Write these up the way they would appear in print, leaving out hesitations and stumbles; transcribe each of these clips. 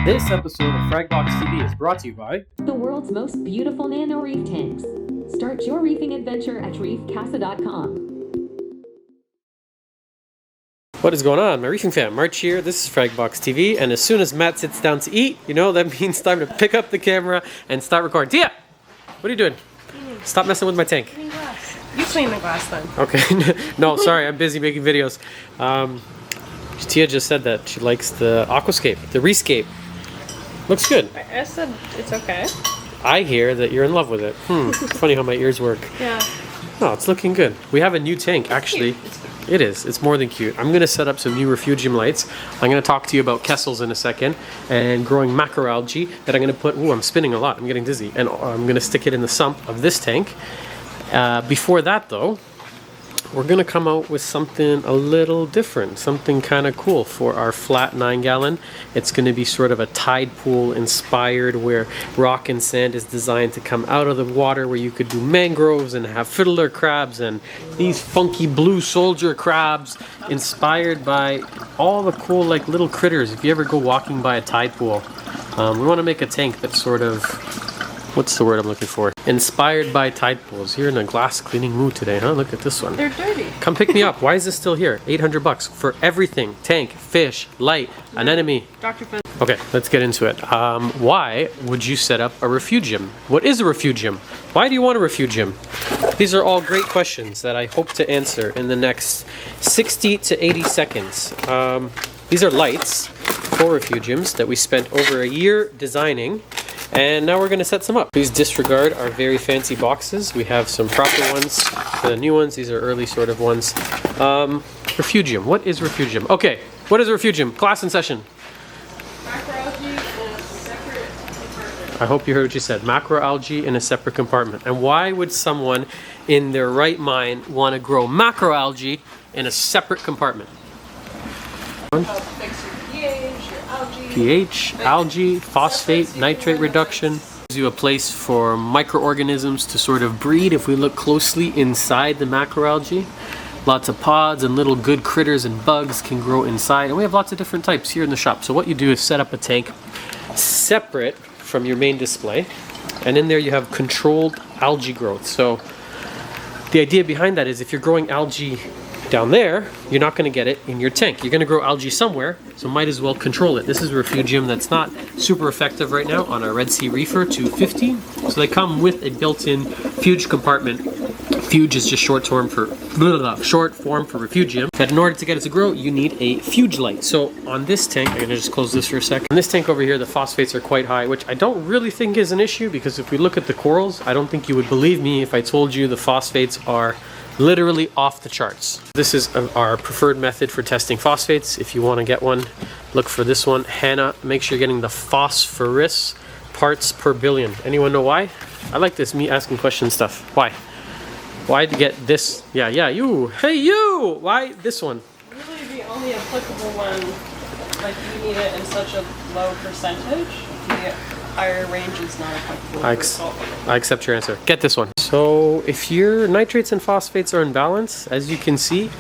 This episode of Fragbox TV is brought to you by the world's most beautiful nano reef tanks. Start your reefing adventure at reefcasa.com. What is going on, my reefing fam? March here, this is Fragbox TV, and as soon as Matt sits down to eat, you know, that means time to pick up the camera and start recording. Tia! What are you doing? Stop messing with my tank. Clean glass. You clean the glass then. Okay, no, sorry, I'm busy making videos. Tia just said that she likes the aquascape, the rescape. Looks good. I said it's okay. I hear that you're in love with it. Funny how my ears work. Yeah. Oh, it's looking good. We have a new tank, actually. It is. It's more than cute. I'm going to set up some new Refugium lights. I'm going to talk to you about Kessels in a second and growing macroalgae that I'm going to put... Ooh, I'm spinning a lot. I'm getting dizzy. And I'm going to stick it in the sump of this tank. Before that, though, we're going to come out with something a little different, something kind of cool for our flat 9-gallon. It's going to be sort of a tide pool inspired, where rock and sand is designed to come out of the water, where you could do mangroves and have fiddler crabs and these funky blue soldier crabs, inspired by all the cool like little critters. If you ever go walking by a tide pool, we want to make a tank that's sort of... What's the word I'm looking for? Inspired by tide pools. You're in a glass cleaning mood today, huh? Look at this one. They're dirty. Come pick me up. Why is this still here? $800 for everything. Tank, fish, light, anemone. Dr. Finn. Okay, let's get into it. Why would you set up a refugium? What is a refugium? Why do you want a refugium? These are all great questions that I hope to answer in the next 60 to 80 seconds. These are lights for refugiums that we spent over a year designing. And now we're going to set some up. Please disregard our very fancy boxes. We have some proper ones for the new ones. These are early sort of ones. Refugium. What is Refugium? Okay, what is a Refugium? Class in session. Macroalgae in a separate compartment. I hope you heard what you said. Macroalgae in a separate compartment. And why would someone in their right mind want to grow macroalgae in a separate compartment? Help fix your pH, your algae. pH, algae, phosphate, nitrate reduction. Gives you a place for microorganisms to sort of breed if we look closely inside the macroalgae. Lots of pods and little good critters and bugs can grow inside. And we have lots of different types here in the shop. So what you do is set up a tank separate from your main display. And in there you have controlled algae growth. So the idea behind that is if you're growing algae down there, you're not going to get it in your tank. You're going to grow algae somewhere, so might as well control it. This is a refugium that's not super effective right now on our Red Sea Reefer 250. So they come with a built-in fuge compartment. Fuge is just short form for refugium. But in order to get it to grow, you need a fuge light. So on this tank, I'm going to just close this for a second. On this tank over here, the phosphates are quite high, which I don't really think is an issue, because if we look at the corals, I don't think you would believe me if I told you the phosphates are literally off the charts. This is our preferred method for testing phosphates. If you want to get one, look for this one. Hannah, make sure you're getting the phosphorus parts per billion. Anyone know why? I like this me asking question stuff. Why? Why to get this? Yeah, you. Hey, you! Why this one? Really the only applicable one, like you need it in such a low percentage. The higher range is not applicable. I accept your answer. Get this one. So if your nitrates and phosphates are in balance, as you can see,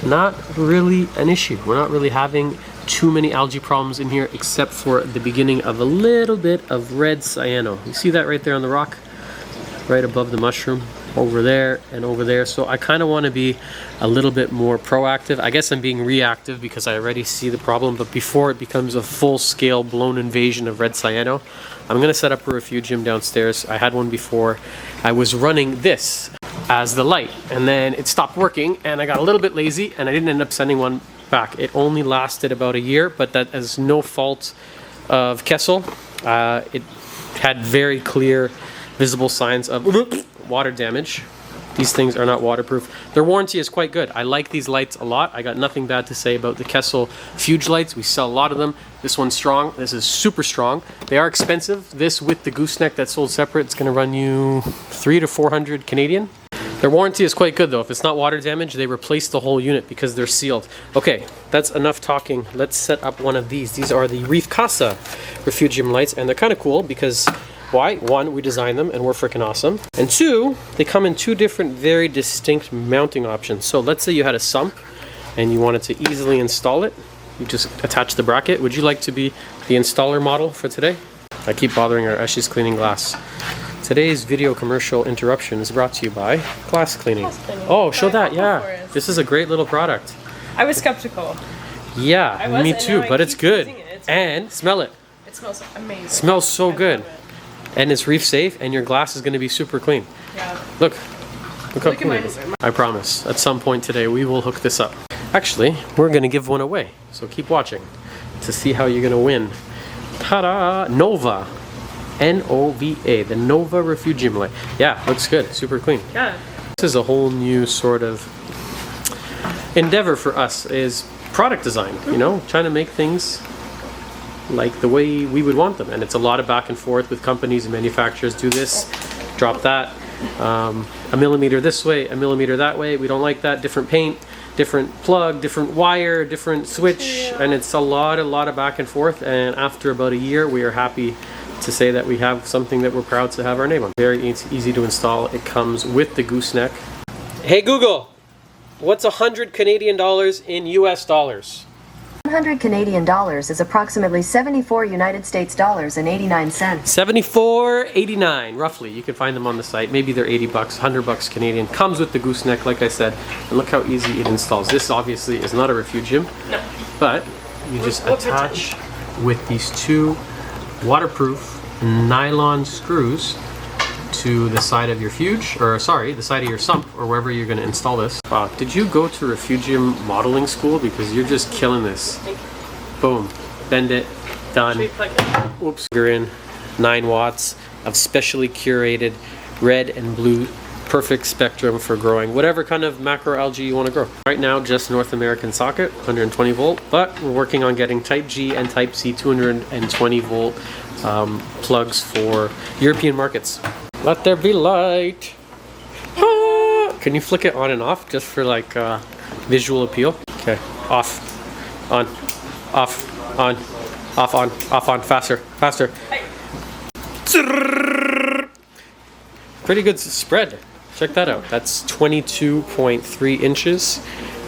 not really an issue. We're not really having too many algae problems in here, except for the beginning of a little bit of red cyano. You see that right there on the rock? Right above the mushroom. Over there and over there. So I kind of want to be a little bit more proactive. I guess I'm being reactive because I already see the problem, but before it becomes a full-scale blown invasion of red cyano, I'm going to set up a refugium downstairs. I had one before. I was running this as the light, and then it stopped working, and I got a little bit lazy, and I didn't end up sending one back. It only lasted about a year, but that is no fault of Kessel. It had very clear, visible signs of water damage. These things are not waterproof. Their warranty is quite good. I like these lights a lot. I got nothing bad to say about the Kessel Fuge lights. We sell a lot of them. This one's strong. This is super strong. They are expensive. This with the gooseneck that's sold separate, it's going to run you 300 to 400 Canadian. Their warranty is quite good though. If it's not water damage, they replace the whole unit because they're sealed. Okay, that's enough talking. Let's set up one of these. These are the Reef Casa Refugium lights, and they're kind of cool because why? One, we designed them and we're freaking awesome. And two, they come in two different, very distinct mounting options. So let's say you had a sump and you wanted to easily install it. You just attach the bracket. Would you like to be the installer model for today? I keep bothering her as she's cleaning glass. Today's video commercial interruption is brought to you by glass cleaning. Oh, show that, yeah. This is a great little product. I was skeptical. Yeah, me too, but it's good. And smell it. It smells amazing. Smells so good. Love it. And it's reef safe, and your glass is going to be super clean. Yeah. Look how at clean mine. it is. I promise, at some point today, we will hook this up. Actually, we're going to give one away, so keep watching to see how you're going to win. Ta-da! Nova. N-O-V-A, the Nova Refugium light. Yeah, looks good, super clean. Yeah. This is a whole new sort of endeavor for us, is product design, you know, trying to make things like the way we would want them. And it's a lot of back and forth with companies and manufacturers. Do this, drop that, a millimeter this way, a millimeter that way. We don't like that. Different paint, different plug, different wire, different switch, and it's a lot of back and forth. And after about a year, we are happy to say that we have something that we're proud to have our name on. Very easy to install. It comes with the gooseneck. Hey Google, what's 100 Canadian dollars in US dollars? 100 Canadian dollars is approximately 74 United States dollars and 89 cents. 74.89 roughly. You can find them on the site. Maybe they're 80 bucks, 100 bucks Canadian. Comes with the gooseneck, like I said. And look how easy it installs. This obviously is not a Refugium, No. but you just attach with these two waterproof nylon screws to the side of your fuge, or sorry, the side of your sump, or wherever you're going to install this. Wow, did you go to Refugium modeling school? Because you're just killing this. Thank you. Boom, bend it, done. Should we plug it? Oops, you're in 9 watts of specially curated red and blue, perfect spectrum for growing whatever kind of macroalgae you want to grow. Right now, just North American socket, 120 volt, but we're working on getting Type G and Type C 220 volt plugs for European markets. Let there be light. Ah! Can you flick it on and off just for like visual appeal? Okay, off, on, off, on, off, on, off, on, faster, faster. Pretty good spread. Check that out. That's 22.3 inches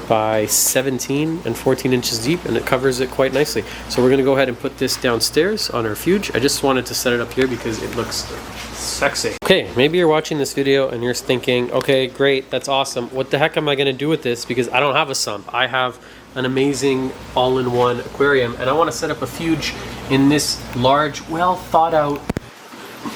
by 17 and 14 inches deep, and it covers it quite nicely. So we're gonna go ahead and put this downstairs on our fuge. I just wanted to set it up here because it looks sexy. Okay, maybe you're watching this video and you're thinking, okay, great, that's awesome. What the heck am I gonna do with this? Because I don't have a sump. I have an amazing all-in-one aquarium, and I wanna set up a fuge in this large, well thought out,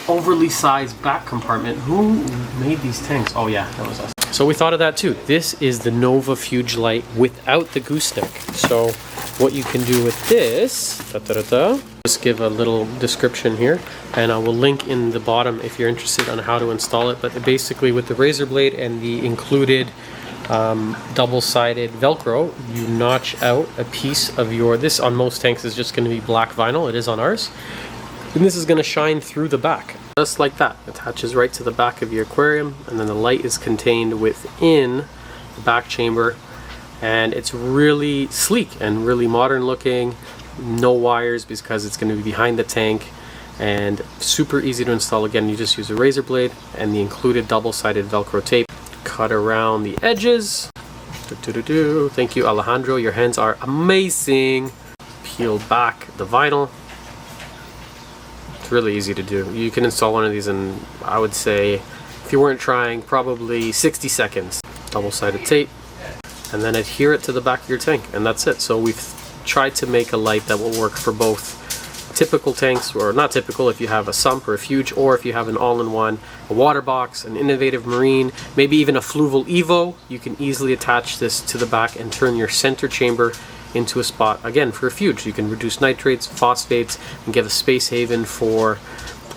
overly sized back compartment. Who made these tanks? Oh yeah, that was us. So we thought of that too. This is the Nova Fuge Light without the gooseneck. So what you can do with this, just give a little description here, and I will link in the bottom if you're interested on how to install it. But basically with the razor blade and the included double-sided Velcro, you notch out a piece of your, this on most tanks is just going to be black vinyl. It is on ours. And this is going to shine through the back. Just like that. Attaches right to the back of your aquarium, and then the light is contained within the back chamber, and it's really sleek and really modern looking. No wires because it's going to be behind the tank, and super easy to install. Again, you just use a razor blade and the included double-sided Velcro tape. Cut around the edges. Thank you, Alejandro. Your hands are amazing. Peel back the vinyl. It's really easy to do. You can install one of these in, I would say, if you weren't trying, probably 60 seconds. Double-sided tape, and then adhere it to the back of your tank, and that's it. So we've tried to make a light that will work for both typical tanks, or not typical if you have a sump or a fuge, or if you have an all-in-one, a water box, an innovative marine, maybe even a Fluval Evo. You can easily attach this to the back and turn your center chamber into a spot, again, for a fuge. You can reduce nitrates, phosphates, and give a space haven for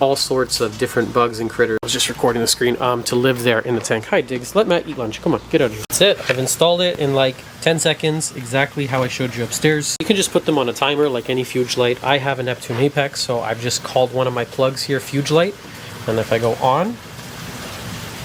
all sorts of different bugs and critters. I was just recording the screen to live there in the tank. Hi Diggs, let Matt eat lunch. Come on, get out of here. That's it. I've installed it in like 10 seconds, exactly how I showed you upstairs. You can just put them on a timer like any fuge light. I have a Neptune Apex, so I've just called one of my plugs here Fuge Light, and if I go on,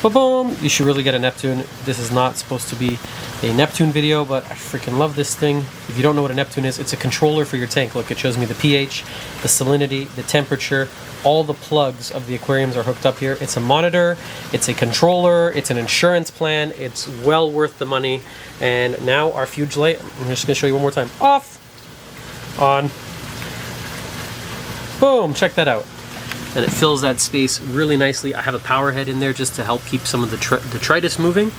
ba-boom, you should really get a Neptune. This is not supposed to be a Neptune video, but I freaking love this thing. If you don't know what a Neptune is, it's a controller for your tank. Look, it shows me the pH, the salinity, the temperature. All the plugs of the aquariums are hooked up here. It's a monitor, it's a controller, it's an insurance plan. It's well worth the money. And now our Fuge Light, I'm just gonna show you one more time. Off, on. Boom, check that out. And it fills that space really nicely. I have a power head in there just to help keep some of the detritus moving.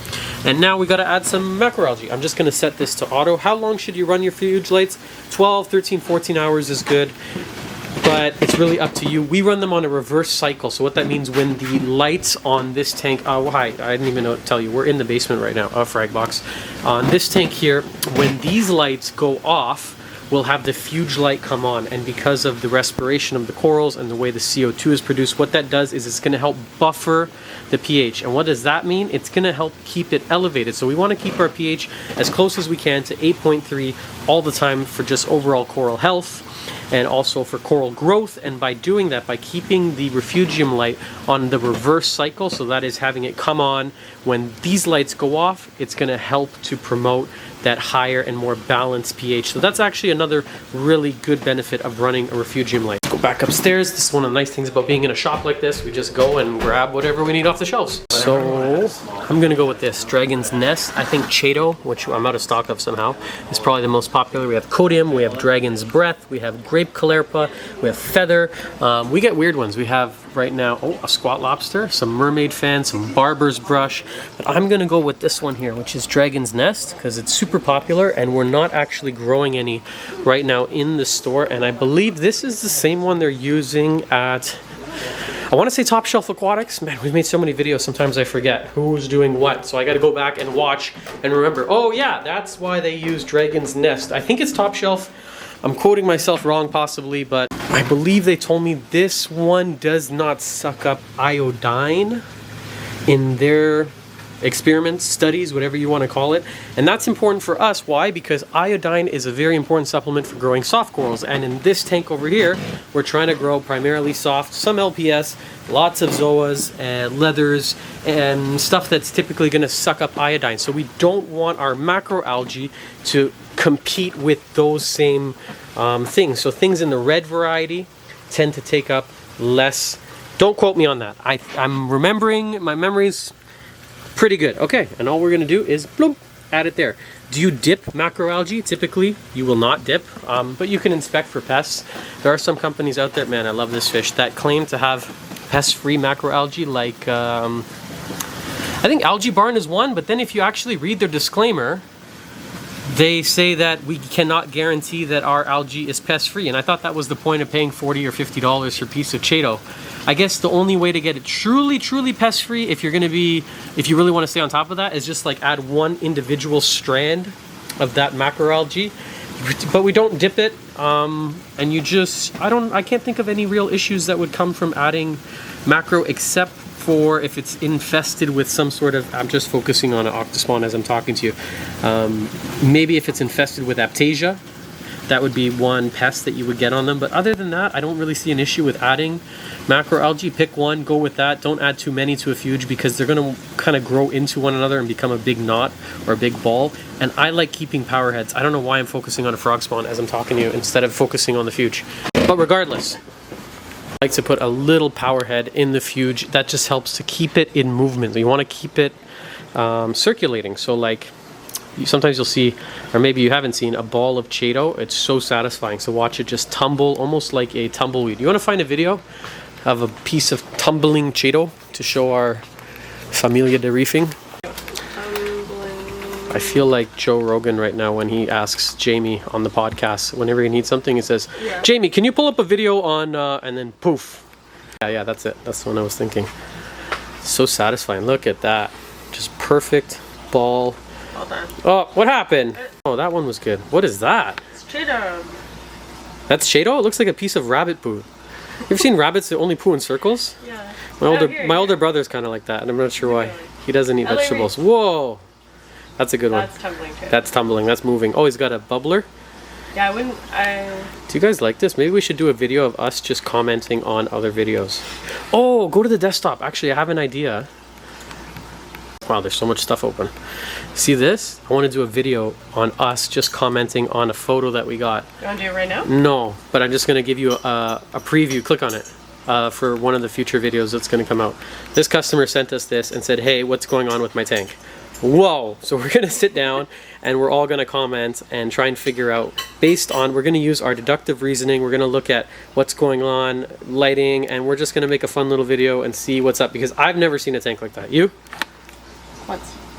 And now we got to add some macroalgae. I'm just going to set this to auto. How long should you run your refuge lights? 12, 13, 14 hours is good, but it's really up to you. We run them on a reverse cycle. So what that means, when the lights on this tank, oh hi, I didn't even tell you, we're in the basement right now, frag box. On this tank here, when these lights go off, we'll have the fuge light come on, and because of the respiration of the corals and the way the CO2 is produced, what that does is it's going to help buffer the pH. And what does that mean? It's going to help keep it elevated. So we want to keep our pH as close as we can to 8.3 all the time for just overall coral health and also for coral growth. And by doing that, by keeping the Refugium light on the reverse cycle, so that is having it come on when these lights go off, it's going to help to promote that higher and more balanced pH. So that's actually another really good benefit of running a Refugium light. Go back upstairs. This is one of the nice things about being in a shop like this. We just go and grab whatever we need off the shelves. So I'm gonna go with this Dragon's Nest. I think Chaeto, which I'm out of stock of somehow, is probably the most popular. We have Codium, we have Dragon's Breath, we have Grape Caulerpa, we have Feather. We get weird ones. We have right now, a squat lobster, some mermaid fan, some barber's brush. But I'm gonna go with this one here, which is Dragon's Nest, because it's super popular and we're not actually growing any right now in the store. And I believe this is the same one they're using at, I want to say Top Shelf Aquatics. Man, we've made so many videos, sometimes I forget who's doing what. So I got to go back and watch and remember, oh yeah, that's why they use Dragon's Nest. I think it's Top Shelf. I'm quoting myself wrong possibly, but I believe they told me this one does not suck up iodine in their experiments, studies, whatever you want to call it. And that's important for us. Why? Because iodine is a very important supplement for growing soft corals. And in this tank over here, we're trying to grow primarily soft, some LPS, lots of zoas and leathers and stuff that's typically going to suck up iodine. So we don't want our macroalgae to compete with those same things. So things in the red variety tend to take up less. Don't quote me on that. I'm remembering, my memory's pretty good. Okay, and all we're gonna do is bloom, add it there. Do you dip macroalgae? Typically, you will not dip, but you can inspect for pests. There are some companies out there, man, I love this fish, that claim to have pest-free macroalgae, like, I think Algae Barn is one, but then if you actually read their disclaimer, they say that we cannot guarantee that our algae is pest-free, and I thought that was the point of paying $40 or $50 for a piece of Chaeto. I guess the only way to get it truly pest-free, if you really want to stay on top of that, is just like add one individual strand of that macroalgae, but we don't dip it, and you just, I can't think of any real issues that would come from adding macro, except for if it's infested with some sort of, I'm just focusing on an octospawn as I'm talking to you, maybe if it's infested with Aptasia, that would be one pest that you would get on them. But other than that, I don't really see an issue with adding macroalgae. Pick one, go with that. Don't add too many to a fuge because they're going to kind of grow into one another and become a big knot or a big ball. And I like keeping power heads. I don't know why I'm focusing on a frog spawn as I'm talking to you instead of focusing on the fuge. But regardless, I like to put a little power head in the fuge. That just helps to keep it in movement. You want to keep it circulating. So like, sometimes you'll see, or maybe you haven't seen, a ball of Chaeto. It's so satisfying. So watch it just tumble, almost like a tumbleweed. You want to find a video of a piece of tumbling Chaeto to show our Familia de Reefing? I feel like Joe Rogan right now when he asks Jamie on the podcast, whenever he needs something, he says, yeah, Jamie, can you pull up a video on, and then poof. Yeah, that's it. That's what I was thinking. So satisfying. Look at that. Just perfect ball. Well done. Oh, what happened? Oh, that one was good. What is that? It's Chaeto. That's Chaeto? It looks like a piece of rabbit poo. You ever seen rabbits that only poo in circles? Yeah. My older brother's kind of like that, and I'm not sure why. He doesn't eat vegetables. Whoa! That's a good one. That's tumbling too. That's tumbling. That's moving. Oh, he's got a bubbler. Yeah, Do you guys like this? Maybe we should do a video of us just commenting on other videos. Oh, go to the desktop. Actually, I have an idea. Wow, there's so much stuff open. See this? I want to do a video on us just commenting on a photo that we got. You want to do it right now? No, but I'm just going to give you a preview. Click on it for one of the future videos that's going to come out. This customer sent us this and said, hey, what's going on with my tank? Whoa! So we're going to sit down and we're all going to comment and try and figure out, based on, we're going to use our deductive reasoning, we're going to look at what's going on, lighting, and we're just going to make a fun little video and see what's up, because I've never seen a tank like that. You?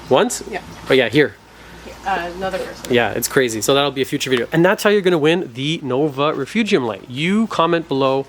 Once? Yeah. Oh yeah, here. Another person. Yeah, it's crazy. So that'll be a future video. And that's how you're going to win the Nova Refugium light. You comment below,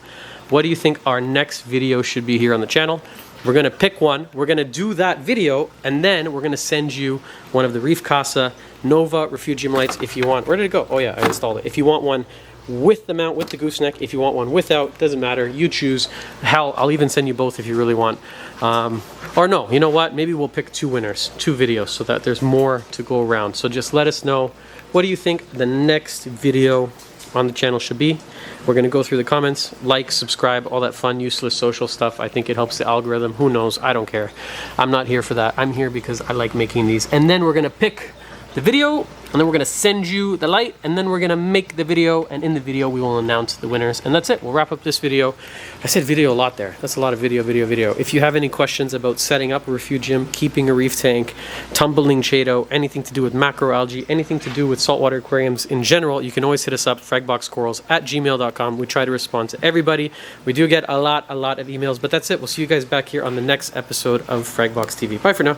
what do you think our next video should be here on the channel? We're going to pick one. We're going to do that video, and then we're going to send you one of the Reef Casa Nova Refugium lights if you want. Where did it go? Oh yeah, I installed it. If you want one with the mount, with the gooseneck, if you want one without, doesn't matter. You choose. Hell, I'll even send you both if you really want. Or no, you know what? Maybe we'll pick 2 winners, 2 videos, so that there's more to go around. So just let us know, what do you think the next video on the channel should be? We're going to go through the comments, like, subscribe, all that fun, useless social stuff. I think it helps the algorithm. Who knows? I don't care. I'm not here for that. I'm here because I like making these. And then we're going to pick the video, and then we're going to send you the light, and then we're going to make the video, and in the video we will announce the winners, and that's it. We'll wrap up this video. I said video a lot there. That's a lot of video. If you have any questions about setting up a refugium, keeping a reef tank, tumbling chaeto, anything to do with macroalgae, anything to do with saltwater aquariums in general, you can always hit us up, fragboxcorals@gmail.com. We try to respond to everybody. We do get a lot of emails, but that's it. We'll see you guys back here on the next episode of Fragbox TV. Bye for now.